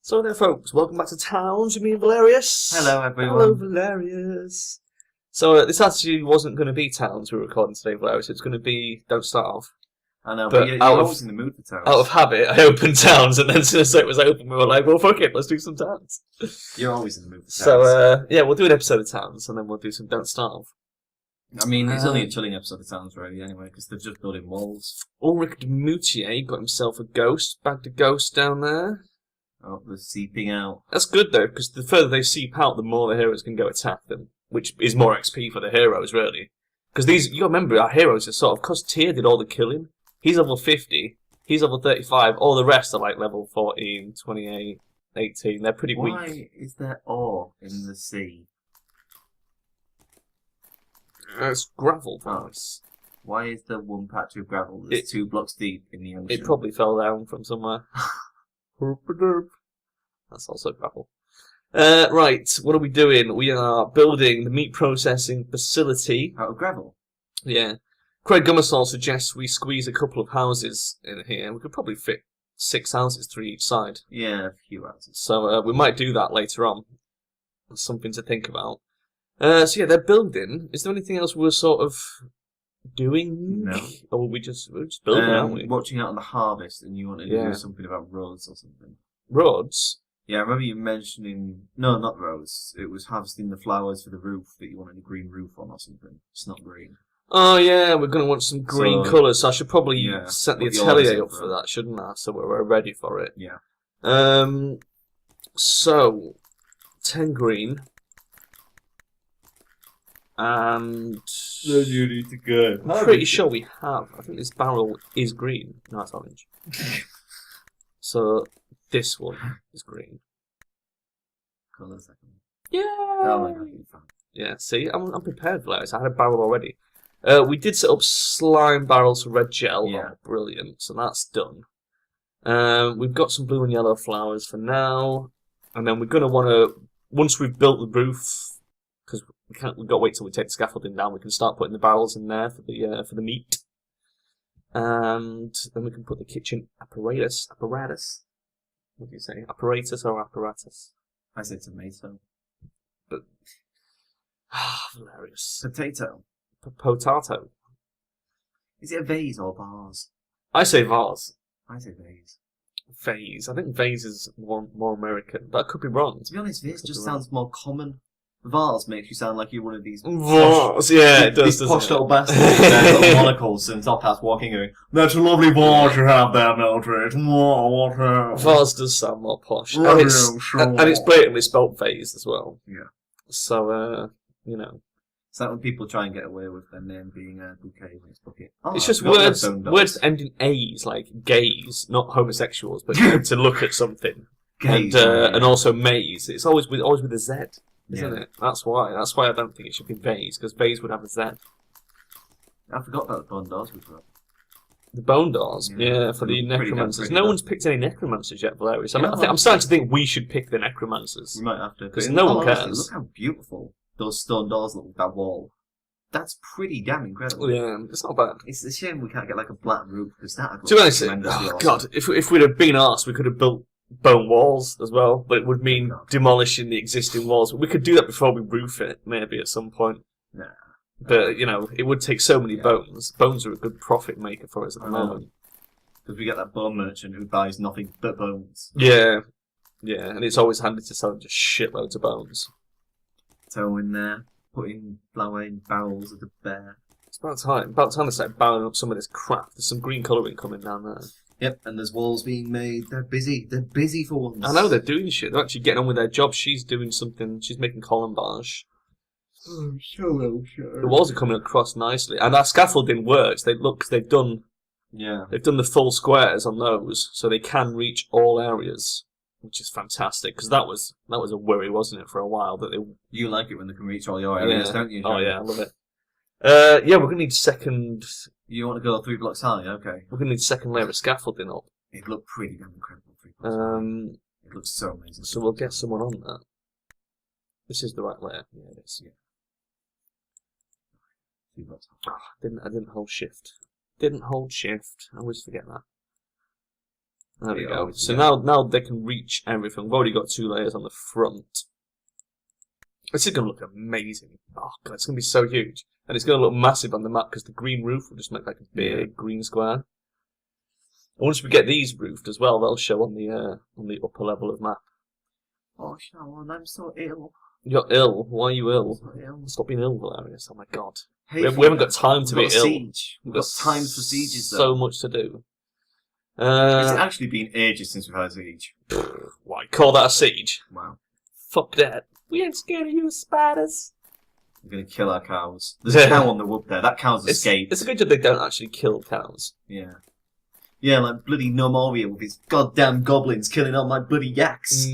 So there, folks, welcome back to Towns with me and Velerious. Hello, everyone. Hello, Velerious. So this actually wasn't going to be Towns we were recording today, Velerious. It's going to be Don't Start Off. I know, but you're always in the mood for Towns. Out of habit, I opened Towns, and then as soon as it was open, we were like, well, fuck it, let's do some Towns. You're always in the mood for Towns. So, yeah, we'll do an episode of Towns, and then we'll do some Don't Start Off. I mean, it's only a chilling episode of Towns, really, anyway, because they're just building walls. Ulrich de Moutier got himself a ghost, bagged a ghost down there. Oh, they're seeping out. That's good, though, because the further they seep out, the more the heroes can go attack them, which is more XP for the heroes, really. Because these, you gotta remember, our heroes are sort of, because Tyr did all the killing, he's level 50, he's level 35, all the rest are like level 14, 28, 18, they're pretty weak. Why is there ore in the sea? It's gravel, guys. Why is there one patch of gravel that's 2 blocks deep in the ocean? It probably fell down from somewhere. That's also gravel. Right, what are we doing? We are building the meat processing facility. Out of gravel? Yeah. Craig Gummersall suggests we squeeze a couple of houses in here. We could probably fit 6 houses through each side. Yeah, a few houses. So we might do that later on. That's something to think about. So yeah, they're building. Is there anything else we're sort of doing? No. Or we're just building, aren't we? Watching out on the harvest, and you wanted to do something about roads or something. Roads? Yeah, I remember you mentioning... No, not roads. It was harvesting the flowers for the roof that you wanted a green roof on or something. It's not green. Oh yeah, we're going to want some green colours, so I should probably set the atelier up for that, shouldn't I? So we're ready for it. Yeah. So, 10 green. And... Then you need to go. I'm pretty sure we have. I think this barrel is green. No, it's orange. So, this one is green. Colour second. Yeah! Oh my god, you're fine. Yeah, see, I'm prepared for this. I had a barrel already. We did set up slime barrels for red gel. Yeah. Oh, brilliant. So that's done. We've got some blue and yellow flowers for now. And then we're going to want to, once we've built the roof, because we've got to wait till we take the scaffolding down, we can start putting the barrels in there for the meat. And then we can put the kitchen apparatus. What do you say? Apparatus or apparatus? I say tomato. But hilarious. Potato. Potato. Is it a vase or vase? I say vase. I say vase. Vase. I think vase is more American, but I could be wrong. To be honest, vase just sounds more common. Vase makes you sound like you're one of these vase, yeah, it does. These posh little bastards with their little monocles and top hats walking going, "That's a lovely vase you have there, Mildred. Vase does sound more posh. And it's blatantly spelt vase as well. Yeah. So, you know. Is that when people try and get away with their name being a bouquet when it's bucket? Oh, it's just words end in A's, like gays, not homosexuals, but to look at something. Gays, and also maze. It's always with a Z. Isn't it? That's why. That's why I don't think it should be vase, because vase would have a Z. I forgot about the bone doors we've got. The bone doors? Yeah, for the necromancers. No one's picked any necromancers yet, Velerious. I'm starting to think we should pick the necromancers. We might have to. Because no one cares. Honestly, look how beautiful those stone doors look with that wall. That's pretty damn incredible. Yeah, it's not bad. It's a shame we can't get like a black roof, because that would be tremendously awesome. God, if we'd have been arsed, we could have built bone walls as well, but it would mean demolishing the existing walls. We could do that before we roof it, maybe at some point. Nah. But, you know, it would take so many bones. Bones are a good profit maker for us at the moment. Because we get that bone merchant who buys nothing but bones. Yeah. Yeah, and it's always handy to sell just shitloads of bones. Toe in there, putting flour in barrels of the bear. It's about time. About time to start barreling up some of this crap. There's some green colouring coming down there. Yep, and there's walls being made. They're busy. They're busy for once. I know, they're doing shit. They're actually getting on with their job. She's doing something. She's making colombage. Oh, so well, the walls are coming across nicely. And our scaffolding works. They've done the full squares on those, so they can reach all areas, which is fantastic, because that was a worry, wasn't it, for a while? That they... You like it when they can reach all your areas, don't you, John? Oh, yeah, I love it. Yeah, we're going to need second... You want to go 3 blocks high? Okay. We're going to need second layer of scaffolding up. It'd look pretty damn incredible. 3 blocks high. It looks so amazing. So we'll get someone on that. This is the right layer. Yeah, it is. Yeah. 3 blocks high. Oh, I didn't hold shift. Didn't hold shift. I always forget that. There we Yeah, go. obviously, So yeah. now they can reach everything. We've already got 2 layers on the front. This is going to look amazing. Oh, God, it's going to be so huge. And it's going to look massive on the map because the green roof will just make like a big green square. And once we get these roofed as well, they'll show on the upper level of map. Oh, Sharon, I'm so ill. You're ill. Why are you ill? So ill. Stop being ill, Velerious. Oh my God. Hey, We haven't got time to be We've got ill. siege. We've got times for sieges, though. So much to do. It's actually been ages since we've had a siege. Why, call that a siege? Wow. Fuck that. We ain't scared of you, spiders. We're going to kill our cows. There's a cow on the wood there. That cow's escaped. It's a good job they don't actually kill cows. Yeah. Yeah, like bloody Nomoria with his goddamn goblins killing all my bloody yaks.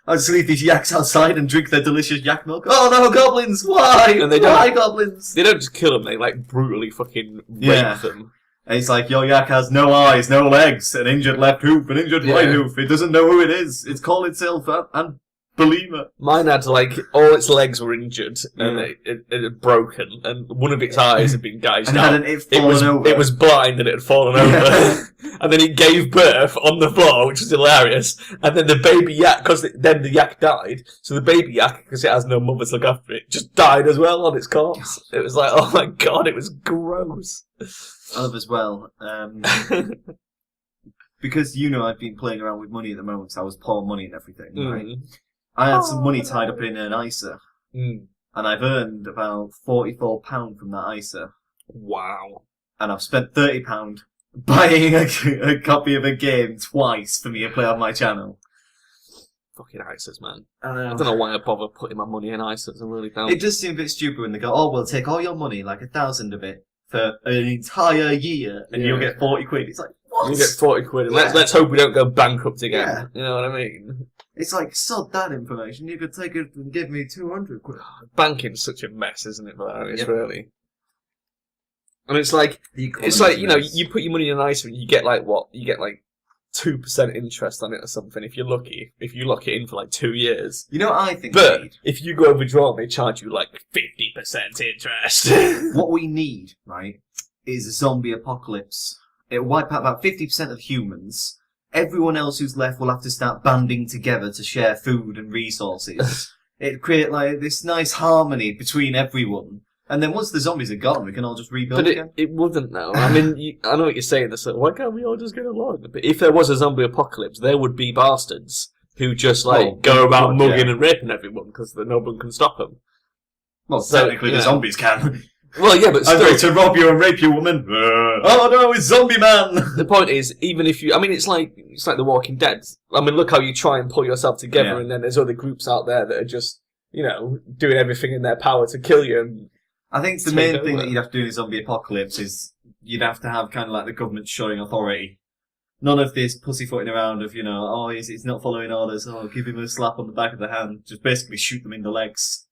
I'll just leave these yaks outside and drink their delicious yak milk. Oh no, goblins! Why? And they Why goblins? They don't just kill them, they like brutally fucking rape them. And it's like, your yak has no eyes, no legs, an injured left hoof, an injured right hoof. It doesn't know who it is. It's called itself and Believer. Mine had like all its legs were injured and it had broken, and one of its eyes had been gouged and out. Hadn't it fallen over? It was blind and it had fallen over, and then it gave birth on the floor, which was hilarious. And then the baby yak, because then the yak died, so the baby yak, because it has no mother to look after it, just died as well on its corpse. It was like, oh my God, it was gross. I love as well. Because I've been playing around with money at the moment, so I was poor money and everything, right? I had some money tied up in an ISA, and I've earned about £44 from that ISA. Wow. And I've spent £30 buying a copy of a game twice for me to play on my channel. Fucking ISAs, man. I don't know why I bother putting my money in ISAs, I really don't. It does seem a bit stupid when they go, oh, we'll take all your money, like 1,000 of it, for an entire year, and you'll get 40 quid. It's like, what? You get 40 quid, and let's hope we don't go bankrupt again. Yeah. You know what I mean? It's like, sod that information, you could take it and give me 200 quid. Banking's such a mess, isn't it, Velerious, really? And it's like, you put your money in an ISA and you get like, what? You get like 2% interest on it or something if you're lucky, if you lock it in for like 2 years. You know what I think But we need? if you go overdrawn, they charge you like 50% interest. What we need, right, is a zombie apocalypse. It'll wipe out about 50% of humans. Everyone else who's left will have to start banding together to share food and resources. It'd create like this nice harmony between everyone. And then once the zombies are gone, we can all just rebuild again. But it wouldn't, though. I mean, I know what you're saying. This, why can't we all just get along? But if there was a zombie apocalypse, there would be bastards who just go about mugging and raping everyone because no one can stop them. Well, so, technically the zombies can. Well, yeah, but still, I'm going to rob you and rape you, woman. Oh no, it's Zombie Man. The point is, even if you, I mean, it's like The Walking Dead. I mean, look how you try and pull yourself together, and then there's other groups out there that are just, doing everything in their power to kill you. And I think the main thing that you'd have to do in a zombie apocalypse is you'd have to have kind of like the government showing authority. None of this pussyfooting around of, oh, he's not following orders. Oh, give him a slap on the back of the hand. Just basically shoot them in the legs.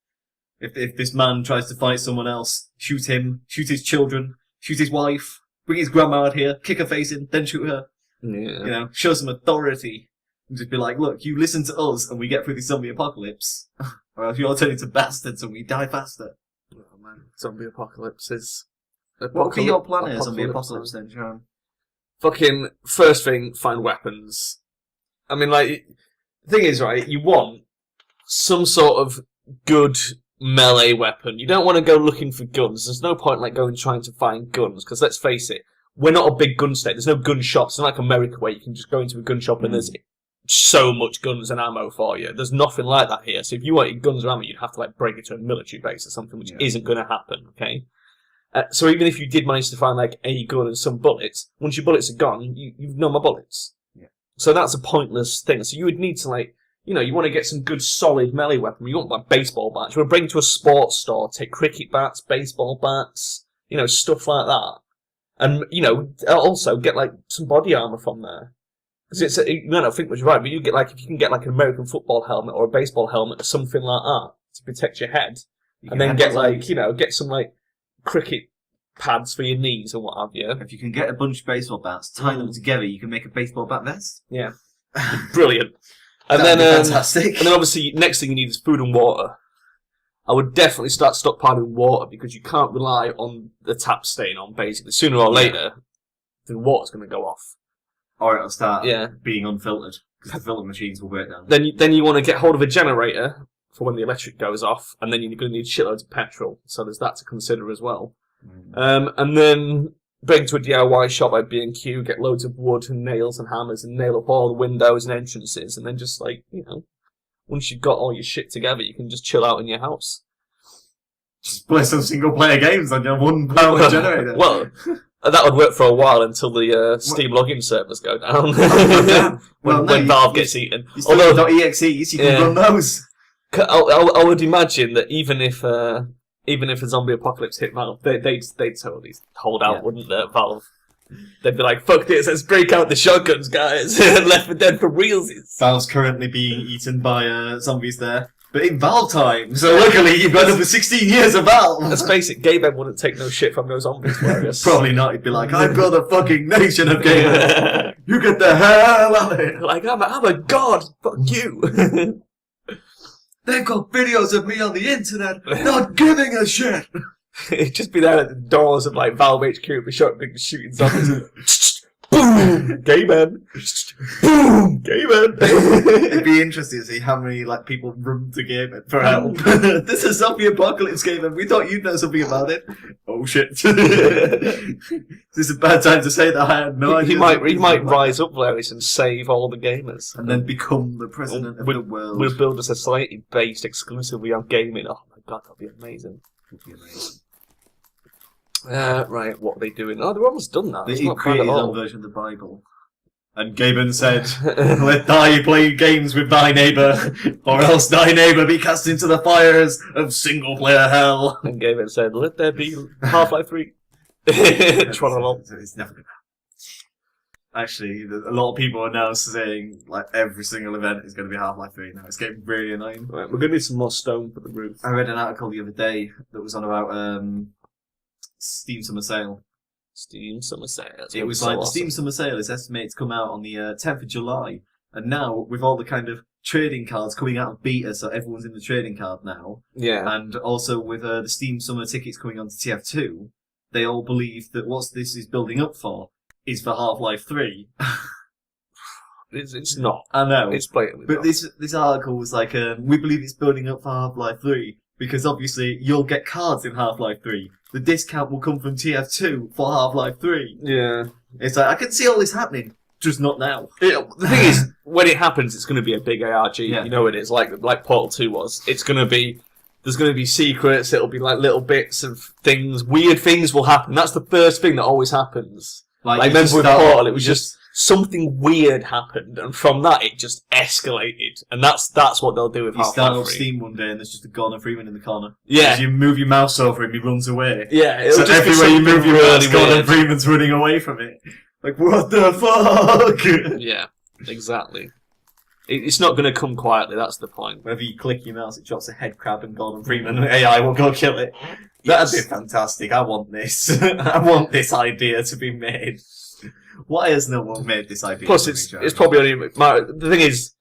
If this man tries to fight someone else, shoot him, shoot his children, shoot his wife, bring his grandma out here, kick her face in, then shoot her. Yeah. Show some authority. And just be like, look, you listen to us and we get through this zombie apocalypse. Or else you're turning into bastards and we die faster. Oh man, zombie apocalypse is... What would be your plan in zombie apocalypse then, Sharon? Fucking, first thing, find weapons. I mean, like, the thing is, right, you want some sort of good melee weapon. You don't want to go looking for guns. There's no point like going trying to find guns, because let's face it, we're not a big gun state. There's no gun shops. It's not like America where you can just go into a gun shop and there's so much guns and ammo for you. There's nothing like that here. So if you wanted guns or ammo, you'd have to like break into a military base or something, which isn't going to happen, okay? So even if you did manage to find like a gun and some bullets, once your bullets are gone, you've no more bullets. Yeah. So that's a pointless thing. So you would need to like, you want to get some good solid melee weapon. You want like baseball bats. You want to bring to a sports store, take cricket bats, baseball bats, stuff like that. And, also get like some body armor from there. Because you might not think much right, but you get like, if you can get like an American football helmet or a baseball helmet or something like that to protect your head. And then get like, get some like cricket pads for your knees or what have you. If you can get a bunch of baseball bats, tie them together, you can make a baseball bat vest. Yeah. Brilliant. And That'd then, be fantastic. And then obviously, next thing you need is food and water. I would definitely start stockpiling water because you can't rely on the tap staying on, basically. Sooner or later, the water's going to go off. or it'll start Yeah. being unfiltered because the filter machines will break down. Then you want to get hold of a generator for when the electric goes off, and then you're going to need shitloads of petrol. So there's that to consider as well. And then break to a DIY shop like B&Q, get loads of wood and nails and hammers and nail up all the windows and entrances, and then just once you've got all your shit together, you can just chill out in your house. Just play some single player games on your £1 generator. Well, that would work for a while until the Steam login servers go down. when Valve gets eaten. Although .exes, you can run those. I would imagine that even if a zombie apocalypse hit Valve, they'd totally hold out, wouldn't they, Valve? They'd be like, fuck this, let's break out the shotguns, guys. Left 4 Dead for realsies. Valve's currently being eaten by zombies there. But in Valve time, so luckily you've got another 16 years of Valve. Let's face it, Gaben wouldn't take no shit from those zombies, Velerious. Probably not. He'd be like, I've got a fucking nation of gamers. You get the hell out of here. Like, I'm a god. Fuck you. They've got videos of me on the internet not giving a shit. It'd just be there at the doors of Valve HQ with a shotgun shooting zombies. Boom! Gay man! Boom! Gay man! It'd be interesting to see how many people run to Gaben for help. This is zombie apocalypse, Gaben. We thought you'd know something about it. Oh shit! This is a bad time to say that. I had no idea. He might rise up, Velerious, and save all the gamers, and then become the president of the world. We'll build a society based exclusively on gaming. Oh my god, that'd be amazing. Right, what are they doing? Oh, they're almost done that. He created his own version of the Bible. And Gaben said, let thy play games with thy neighbour, or else thy neighbour be cast into the fires of single-player hell. And Gaben said, let there be Half-Life 3. It's never going to happen. Actually, a lot of people are now saying, every single event is going to be Half-Life 3 now. It's getting really annoying. Right, we're going to need some more stone for the roof. I read an article the other day that was on about Steam Summer Sale. Steam Summer Sale. It was the Steam Summer Sale is estimated to come out on the 10th of July. And now, with all the kind of trading cards coming out of beta, so everyone's in the trading card now. Yeah. And also with the Steam Summer tickets coming onto TF2, they all believe that what this is building up for is for Half-Life 3. It's not. I know. It's blatantly But not. this article was like, we believe it's building up for Half-Life 3, because obviously you'll get cards in Half-Life 3. The discount will come from TF2 for Half-Life 3. Yeah. It's like, I can see all this happening, just not now. The thing is, when it happens, it's going to be a big ARG. Yeah. You know it is, like Portal 2 was. It's going to be... There's going to be secrets, it'll be little bits of things. Weird things will happen. That's the first thing that always happens. Like remember with Portal, it was just... Something weird happened, and from that it just escalated, and that's what they'll do with Half-Life 3. You start up Steam one day, and there's just a Gordon Freeman in the corner. Yeah. As you move your mouse over him, he runs away. Yeah. So everywhere you move your mouse, really Gordon Freeman's running away from it. Like, what the fuck? Yeah, exactly. It's not going to come quietly, that's the point. Whenever you click your mouse, it drops a head crab, and Gordon Freeman AI will go kill it. That'd be fantastic. I want this. I want this idea to be made. Why has no one made this idea? Plus, it's probably only... The thing is,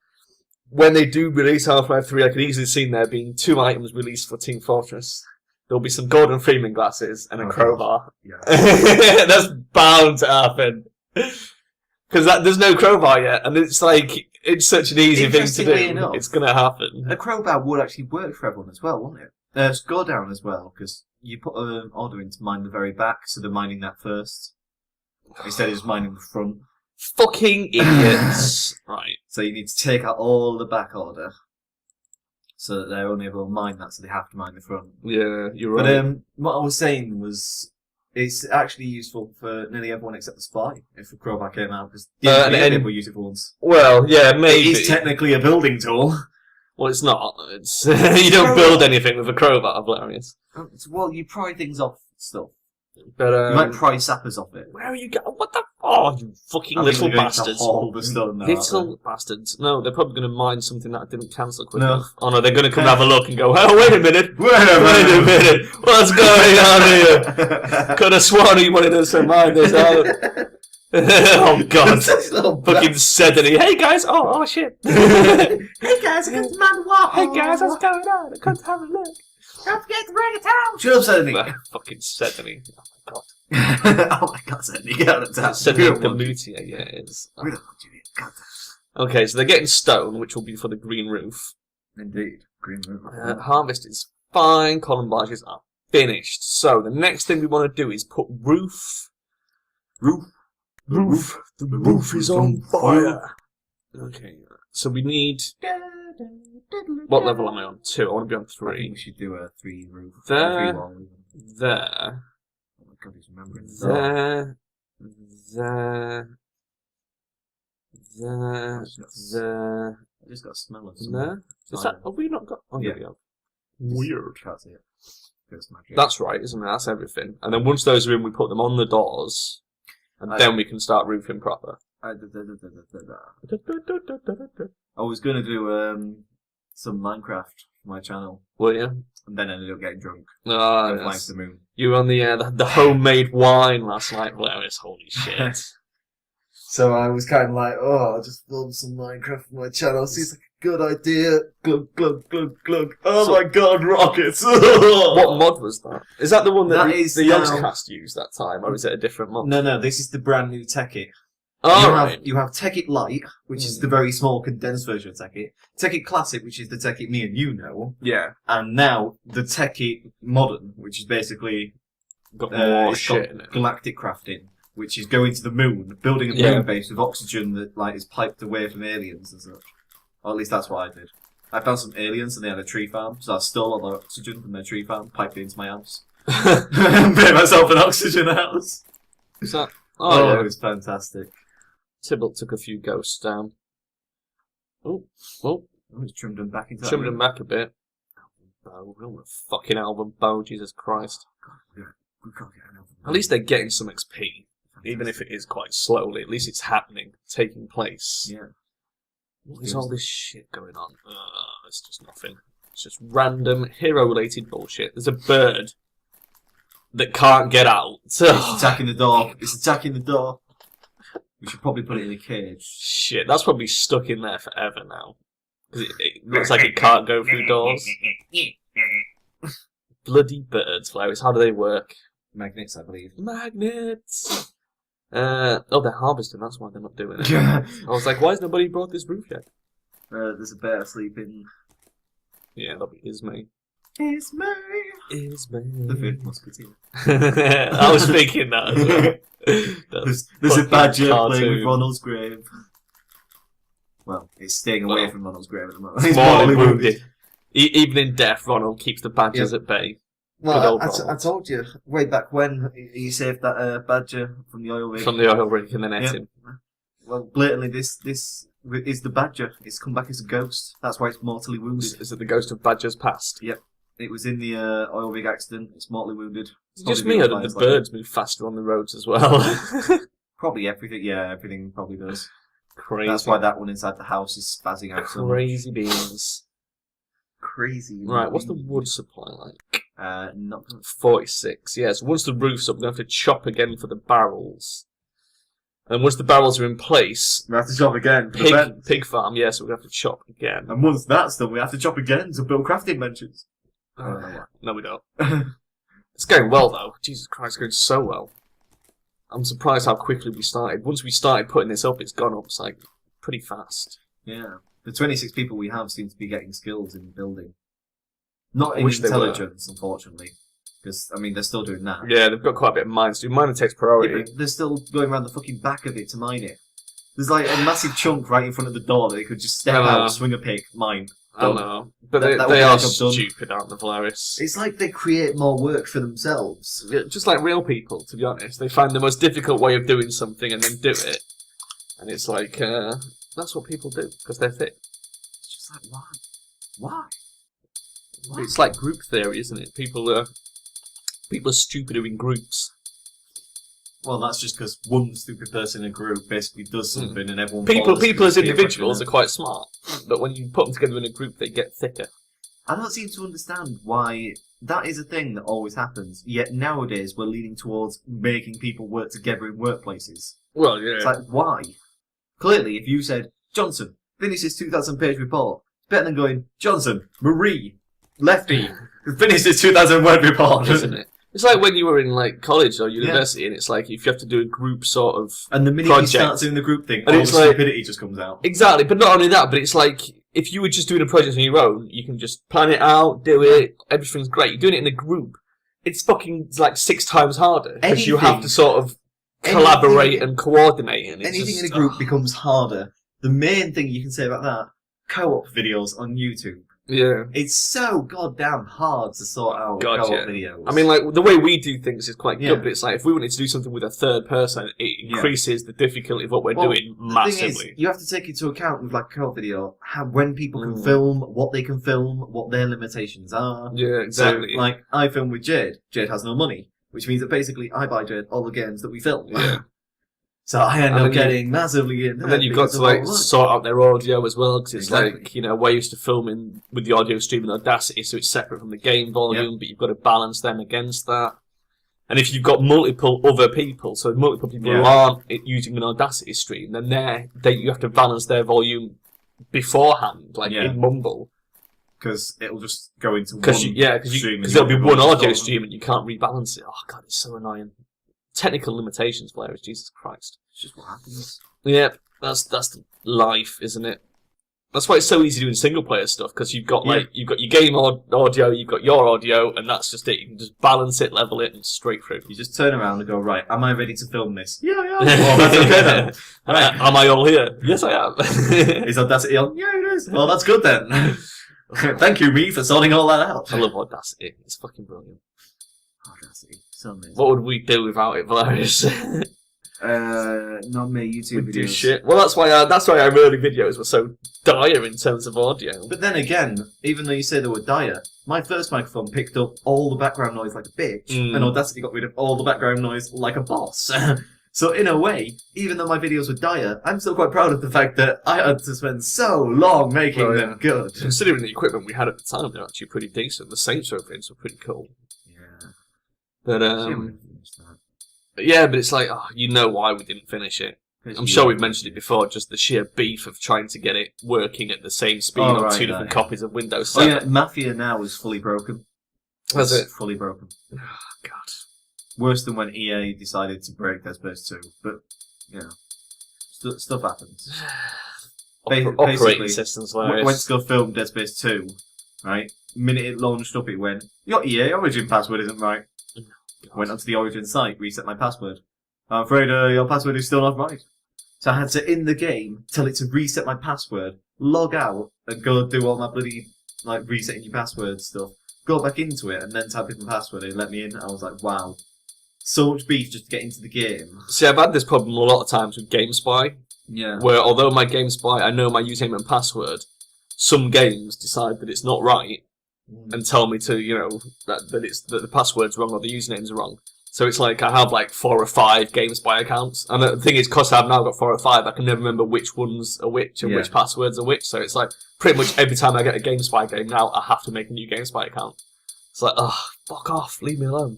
when they do release Half-Life 3, I can easily see there being 2 items released for Team Fortress. There'll be some Gordon Freeman glasses and a crowbar. Yeah. That's bound to happen. Because there's no crowbar yet, and it's such an easy thing to do. Enough, it's going to happen. A crowbar would actually work for everyone as well, wouldn't it? Go down as well, because you put an order in to mine the very back, so they're mining that first. Instead of just mining the front. Fucking idiots. Right. So you need to take out all the back order. So that they're only able to mine that, so they have to mine the front. Yeah, you're right. But what I was saying was, it's actually useful for nearly everyone except the spy, if a crowbar came out, because people use it for once. Well, yeah, maybe. It is technically a building tool. Well, it's not. It's you don't build anything with a crowbar, Velerious. Well, you pry things off stuff. But, you might pry sappers off it. Where are you going? What the? Oh, you fucking little bastards. Little bastards. No, they're probably going to mine something that I didn't cancel quick enough. Oh no, they're going to come have a look and go, oh, wait a minute. Wait a minute. What's going on here? Could have sworn he wanted us to mine this out. Oh god. Fucking Sedany. Hey guys. Oh shit. Hey guys, I got to mine the wall. Hey guys, what's going on? I come to have a look. Don't forget to bring a towel! Shut up, Sydney! Fucking Sydney. Oh my god. Oh my god, Sydney, get out of town. Sydney the Mootier, yeah, it is. We don't want you here. God. Okay, so they're getting stone, which will be for the green roof. Indeed. Green roof. Harvest is fine. Column barges are finished. So the next thing we want to do is put roof. Roof. The roof is on fire. Okay, so we need. What level am I on? 2. I want to be on 3. I think we should do a 3 roof. There. 3 wall. There. Oh my god, he's remembering. There. I just got a smell of something. There. Is that? Have we not got? Oh, yeah, we have. Weird. Can't see it. It's magic. That's right, isn't it? That's everything. And then once those are in, we put them on the doors, and then we can start roofing proper. I was going to do some Minecraft for my channel. Will you? And then ended up getting drunk. Oh, And flying to the moon. you were on the homemade wine last night, Velerious. Holy shit. So I was kind of like, oh, I'll just film some Minecraft for my channel. Seems like a good idea. Glug, glug, glug, glug. Oh my god, rockets! What mod was that? Is that the one that the now... Yogscast used that time, or is it a different mod? No, this is the brand new Tekkit. Oh, You have Tekkit Lite, which is the very small condensed version of Tekkit. Tekkit Classic, which is the Tekkit me and you know. Yeah. And now the Tekkit Modern, which is basically Got more it's shit got in it. galactic crafting, which is going to the moon, building a moon base with oxygen that like is piped away from aliens and such. Or at least that's what I did. I found some aliens and they had a tree farm, so I stole all the oxygen from their tree farm, piped it into my house. Made myself an oxygen house. Is that? Oh, Yeah. it was fantastic. Tybalt took a few ghosts down. Oh, I was trimmed them back into that trimmed room. them back a bit. Bow, real fucking album bow, Jesus Christ. We can't get enough. At least they're getting some XP, even if it is quite slowly. At least it's happening, taking place. Yeah. What is all this shit going on? It's just nothing. It's just random hero-related bullshit. There's a bird that can't get out. It's attacking the door. It's attacking the door. We should probably put it in a cage. Shit, that's probably stuck in there forever now. Because it looks like it can't go through doors. Bloody birds, Flowers. How do they work? Magnets, I believe. Magnets! They're harvesting, that's why they're not doing it. I was like, why has nobody brought this roof yet? There's a bear sleeping. Yeah, that'll be Ismay. Ismay! Ismay. The fifth musketeer. I was thinking that as well. There's a badger cartoon. playing with Ronald's grave. Well, it's staying away from Ronald's grave at the moment. He's mortally wounded. Even in death, Ronald keeps the badgers at bay. Well, I told you way back when he saved that badger from the oil rig. From the oil rig and the netting. Well, blatantly, this is the badger. It's come back as a ghost. That's why it's mortally wounded. Is it the ghost of badgers past? Yep. It was in the oil rig accident. It's mortally wounded. It's just me, or did the birds move faster on the roads as well? Probably everything. Yeah, everything probably does. Crazy. That's why that one inside the house is spazzing out so much. Crazy beans. Crazy. Right, what's the wood supply like? Not 46. Yeah, so once the roof's up, we're going to have to chop again for the barrels. And once the barrels are in place, we have to chop again. Pig farm, yeah, so we're going to have to chop again. And once that's done, we have to chop again to build crafting benches. No, we don't. It's going well, though. Jesus Christ, it's going so well. I'm surprised how quickly we started. Once we started putting this up, it's gone up. It's like pretty fast. Yeah. The 26 people we have seem to be getting skills in building. Not in intelligence, unfortunately. Because, I mean, they're still doing that. Yeah, they've got quite a bit of mines. Mining takes priority. Yeah, but they're still going around the fucking back of it to mine it. There's like a massive chunk right in front of the door that they could just step out, swing a pick, mine. I don't know. But they are stupid, aren't they, Velerious? It's like they create more work for themselves. Just like real people, to be honest. They find the most difficult way of doing something and then do it. And it's like, that's what people do, because they're fit. It's just like, why? Why? It's like group theory, isn't it? People are stupid in groups. Well, that's just because one stupid person in a group basically does something and everyone People as individuals are quite smart, but when you put them together in a group, they get thicker. I don't seem to understand why that is a thing that always happens, yet nowadays we're leaning towards making people work together in workplaces. Well, yeah. It's like, why? Clearly, if you said, Johnson, finish this 2,000-page report, it's better than going, Johnson, Marie, Lefty, finish this 2,000 word report. Isn't it? It's like when you were in like college or university, and it's like if you have to do a group sort of and the minute project, you start doing the group thing, and all it's the like, stupidity just comes out. Exactly, but not only that, but it's like if you were just doing a project on your own, you can just plan it out, do it, everything's great. You're doing it in a group, it's fucking like 6 times harder because you have to sort of collaborate and coordinate. And anything in a group becomes harder. The main thing you can say about that, co-op videos on YouTube. Yeah. It's so goddamn hard to sort out co-op videos. I mean, like, the way we do things is quite good, but it's like, if we wanted to do something with a third person, it increases the difficulty of what we're doing massively. The thing is, you have to take into account with, like, a co-op video, when people can film, what they can film, what their limitations are. Yeah, exactly. So, like, I film with Jade. Jade has no money, which means that basically I buy Jade all the games that we film. Yeah. So I end up getting massively in. And then you've got to like sort out their audio as well, because it's like, you know, we're used to filming with the audio stream in Audacity, so it's separate from the game volume, but you've got to balance them against that. And if you've got multiple other people, so multiple people who aren't using an Audacity stream, then you have to balance their volume beforehand, like in Mumble. Because it'll just go into one stream. Because there'll be one audio stream and you can't rebalance it. Oh god, it's so annoying. Technical limitations, Velerious, Jesus Christ. It's just what happens. Yeah, that's life, isn't it? That's why it's so easy doing single player stuff, because you've got you've got your game audio, you've got your audio, and that's just it. You can just balance it, level it, and straight through. You just turn around and go, right, am I ready to film this? Yeah. Well, that's okay then. Right. Am I all here? Yes, I am. Is Audacity on? Yeah, it is. Well, that's good then. Thank you, me, for sorting all that out. I love Audacity. It's fucking brilliant. Audacity. So amazing. What would we do without it, Velerious? Not me, YouTube videos. Do shit. Well, that's why our early videos were so dire in terms of audio. But then again, even though you say they were dire, my first microphone picked up all the background noise like a bitch, and Audacity got rid of all the background noise like a boss. So in a way, even though my videos were dire, I'm still quite proud of the fact that I had to spend so long making them good. Considering the equipment we had at the time, they're actually pretty decent. The Saints Row things were pretty cool. Yeah. But but it's like, you know why we didn't finish it. I'm sure we've mentioned it before, just the sheer beef of trying to get it working at the same speed on two different copies of Windows 7. Oh yeah, Mafia now is fully broken. Was it? Fully broken. Oh, God. Worse than when EA decided to break Dead Space 2, but, you know, stuff happens. Operating systems, went to go film Dead Space 2, right? The minute it launched up, it went, your EA origin password isn't right. Went onto the origin site, reset my password. I'm afraid your password is still not right. So I had to, in the game, tell it to reset my password, log out, and go do all my bloody, like, resetting your password stuff. Go back into it, and then type in my password, and let me in. I was like, wow. So much beef just to get into the game. See, I've had this problem a lot of times with GameSpy. Yeah. Where, although my GameSpy, I know my username and password, some games decide that it's not right, and tell me to, you know, that the password's wrong or the username's wrong. So it's like I have like 4 or 5 GameSpy accounts, and the thing is, because I've now got 4 or 5, I can never remember which ones are which and which passwords are which. So it's like pretty much every time I get a GameSpy game now, I have to make a new GameSpy account. It's like, fuck off, leave me alone.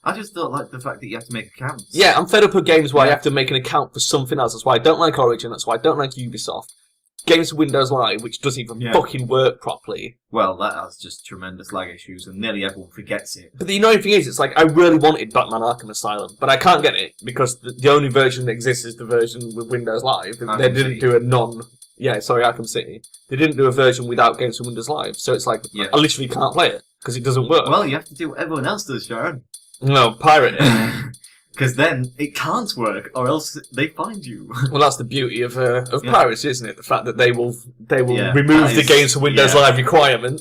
I just don't like the fact that you have to make accounts. Yeah, I'm fed up with games where I have to make an account for something else. That's why I don't like Origin. That's why I don't like Ubisoft. Games with Windows Live, which doesn't even fucking work properly. Well, that has just tremendous lag issues, and nearly everyone forgets it. But the annoying thing is, it's like, I really wanted Batman Arkham Asylum, but I can't get it, because the only version that exists is the version with Windows Live. They didn't do a Arkham City. They didn't do a version without Games with Windows Live, so it's like, I literally can't play it, because it doesn't work. Well, you have to do what everyone else does, Sharon. No, pirate it. Because then it can't work, or else they find you. Well, that's the beauty of piracy, isn't it? The fact that they will remove the Games for Windows Live requirement.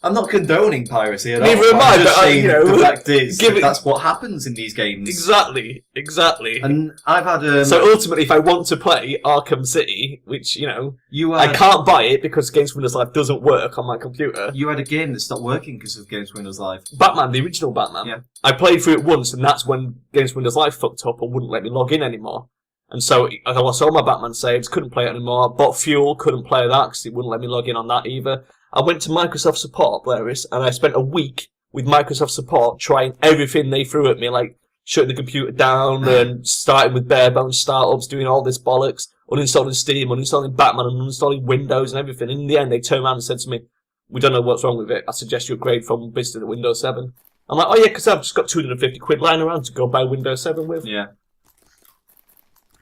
I'm not condoning piracy at all. Neither am I, but you know, the fact is that's what happens in these games. Exactly. And I've had so ultimately, if I want to play Arkham City, which I can't buy it because Games for Windows Live doesn't work on my computer. You had a game that stopped working because of Games for Windows Live. Batman, the original Batman. Yeah. I played through it once, and that's when Games for Windows Live fucked up and wouldn't let me log in anymore. And so I lost all my Batman saves, couldn't play it anymore. Bought Fuel, couldn't play that because it wouldn't let me log in on that either. I went to Microsoft support, Velerious, and I spent a week with Microsoft support trying everything they threw at me, like shutting the computer down and starting with bare bones startups, doing all this bollocks, uninstalling Steam, uninstalling Batman, and uninstalling Windows and everything. And in the end, they turned around and said to me, we don't know what's wrong with it. I suggest you upgrade from Vista to Windows 7. I'm like, oh yeah, because I've just got 250 quid lying around to go buy Windows 7 with. Yeah.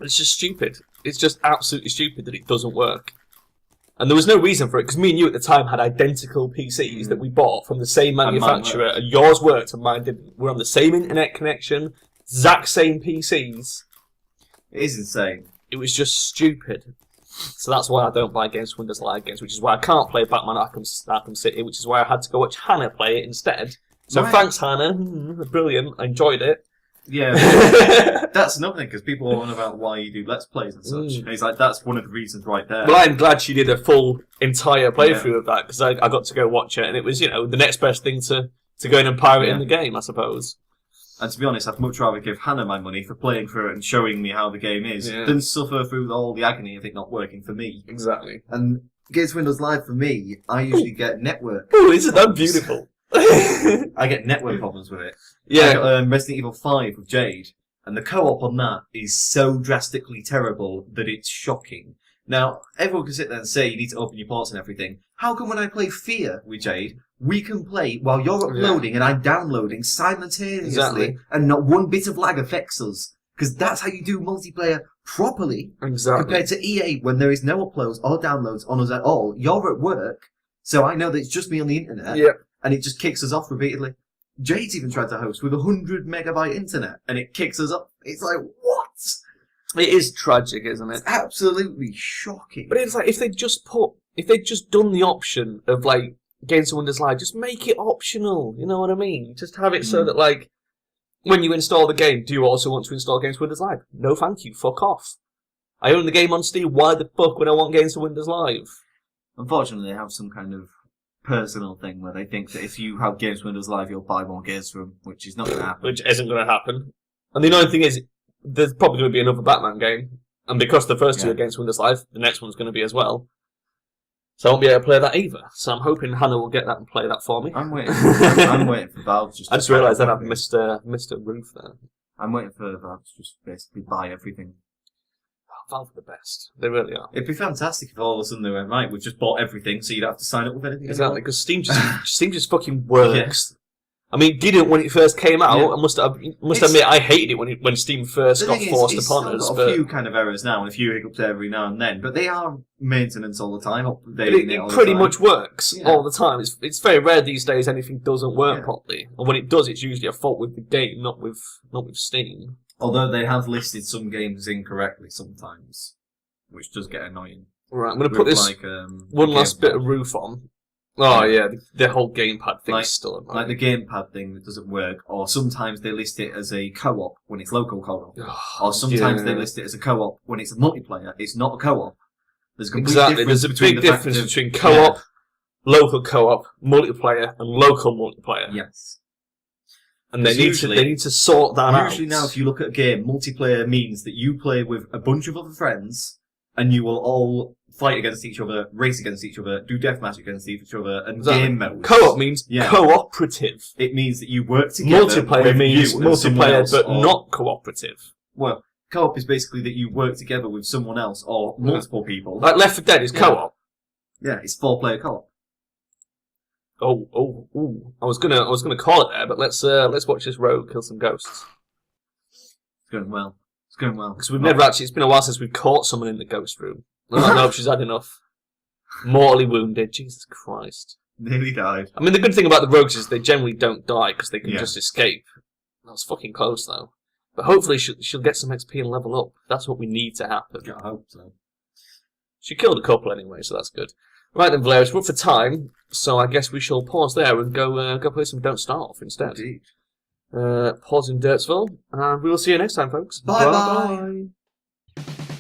It's just stupid. It's just absolutely stupid that it doesn't work. And there was no reason for it, because me and you at the time had identical PCs that we bought from the same manufacturer, and yours worked and mine didn't. We're on the same internet connection, exact same PCs. It is insane. It was just stupid. So that's why I don't buy games for Windows Live games, which is why I can't play Batman Arkham City, which is why I had to go watch Hannah play it instead. So thanks, Hannah. Brilliant. I enjoyed it. Yeah, that's another thing, because people are on about why you do Let's Plays and such. And it's like, that's one of the reasons right there. Well, I'm glad she did a full, entire playthrough of that, because I got to go watch it, and it was, you know, the next best thing to go in and pirate in the game, I suppose. And to be honest, I'd much rather give Hannah my money for playing through it and showing me how the game is than suffer through all the agony of it not working for me. Exactly. And Games Windows Live for me, I usually get network. Oh, isn't that beautiful? I get network problems with it. Yeah. I got Resident Evil 5 with Jade, and the co-op on that is so drastically terrible that it's shocking. Now, everyone can sit there and say you need to open your ports and everything. How come when I play Fear with Jade, we can play while you're uploading and I'm downloading simultaneously, and not one bit of lag affects us? Because that's how you do multiplayer properly. Exactly. Compared to EA, when there is no uploads or downloads on us at all. You're at work, so I know that it's just me on the internet. Yep. And it just kicks us off repeatedly. Jade's even tried to host with 100 megabyte internet, and it kicks us up. It's like, what? It is tragic, isn't it? It's absolutely shocking. But it's like, if they'd just done the option of, like, Games of Windows Live, just make it optional, you know what I mean? Just have it so that, like, when you install the game, do you also want to install Games of Windows Live? No thank you, fuck off. I own the game on Steam, why the fuck would I want Games of Windows Live? Unfortunately, they have some kind of personal thing where they think that if you have Games Windows Live, you'll buy more games from them, which is not going to happen. Which isn't going to happen. And the annoying thing is, there's probably going to be another Batman game, and because the first two are Games Windows Live, the next one's going to be as well. So I won't be able to play that either. So I'm hoping Hannah will get that and play that for me. I'm waiting. I'm waiting for Valve just. I just realised that I've missed a roof there. I'm waiting for Valve to just basically buy everything. Valve are the best. They really are. It'd be fantastic if all of a sudden they went, right, we've just bought everything, so you'd have to sign up with anything. Exactly, because Steam just fucking works. I mean, didn't when it first came out. I must admit, I hated it when Steam first got forced upon us. It's got a few kind of errors now, and a few hiccups every now and then, but they are maintenance all the time, updating it pretty much works all the time. It's very rare these days anything doesn't work properly, and when it does, it's usually a fault with the game, not with Steam. Although they have listed some games incorrectly sometimes, which does get annoying. Right, I'm going to put this one last bit of roof on. Oh yeah, the whole gamepad thing is still annoying. Like the gamepad thing that doesn't work, or sometimes they list it as a co-op when it's local co-op, or sometimes they list it as a co-op when it's a multiplayer. It's not a co-op. There's a complete difference. There's a big difference between co-op, local co-op, multiplayer, and local multiplayer. Yes. And they need to sort that out. Usually now, if you look at a game, multiplayer means that you play with a bunch of other friends, and you will all fight against each other, race against each other, do deathmatch against each other, and game modes. Co-op means cooperative. It means that you work together. Multiplayer means multiplayer, but not cooperative. Well, co-op is basically that you work together with someone else or multiple people. Like Left 4 Dead is co-op. Yeah, it's 4-player co-op. Oh! I was gonna call it there, but let's watch this rogue kill some ghosts. It's going well. It's going well. Because we've never actually. It's been a while since we've caught someone in the ghost room. I don't know if she's had enough. Mortally wounded. Jesus Christ. Nearly died. I mean, the good thing about the rogues is they generally don't die because they can just escape. That was fucking close though. But hopefully she'll get some XP and level up. That's what we need to happen. I hope so. She killed a couple anyway, so that's good. Right then, Valerious, we're up for time, so I guess we shall pause there and go play some Don't Starve instead. Indeed. Pause in Derpsville, and we will see you next time, folks. Bye-bye. Bye-bye.